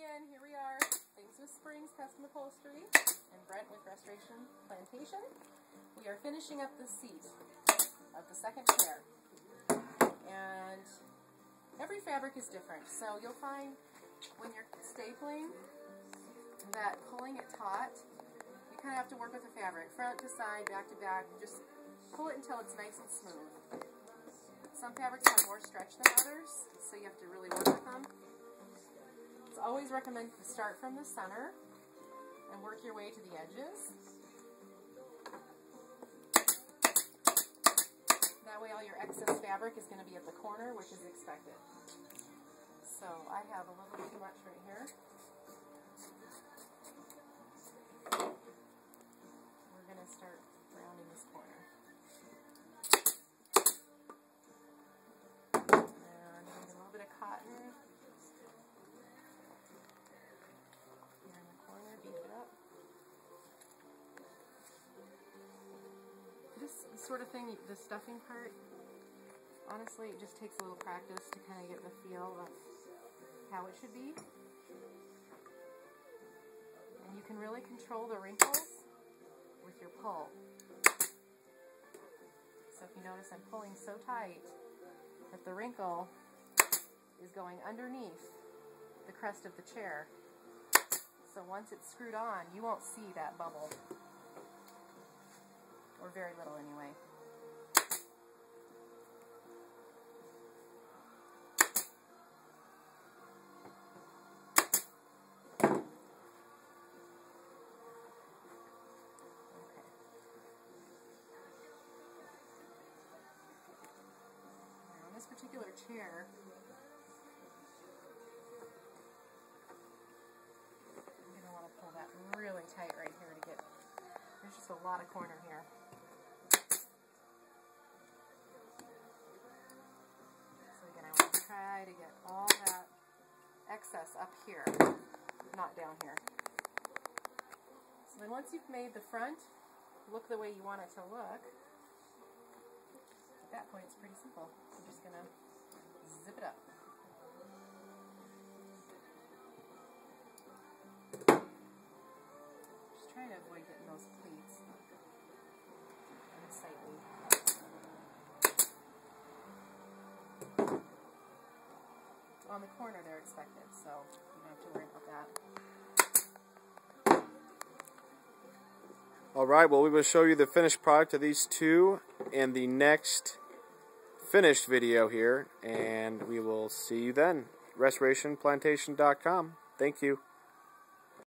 again. Here we are. Thanks to Springs Custom Upholstery and Brent with Restoration Plantation. We are finishing up the seat of the second chair. And every fabric is different. So you'll find when you're stapling that pulling it taut, you kind of have to work with the fabric. Front to side, back to back. Just pull it until it's nice and smooth. Some fabrics have more stretch than others, so you have to really work with them. It's always recommended to start from the center and work your way to the edges. That way all your excess fabric is going to be at the corner, which is expected. So I have a little too much right here. We're going to start rounding this corner. And a little bit of cotton. This sort of thing, the stuffing part, honestly, it just takes a little practice to kind of get the feel of how it should be. And you can really control the wrinkles with your pull. So if you notice, I'm pulling so tight that the wrinkle is going underneath the crest of the chair. So once it's screwed on, you won't see that bubble. Or very little anyway. Okay. Now on this particular chair, you're going to want to pull that really tight right here to get, there's just a lot of corner here. Try to get all that excess up here, not down here. So then once you've made the front look the way you want it to look, at that point it's pretty simple. I'm just going to zip it up. Just trying to avoid getting those pleats unsightly. On the corner they're expected, so you don't have to worry about that. Alright, well we will show you the finished product of these two in the next finished video here, and we will see you then. RestorationPlantation.com. Thank you.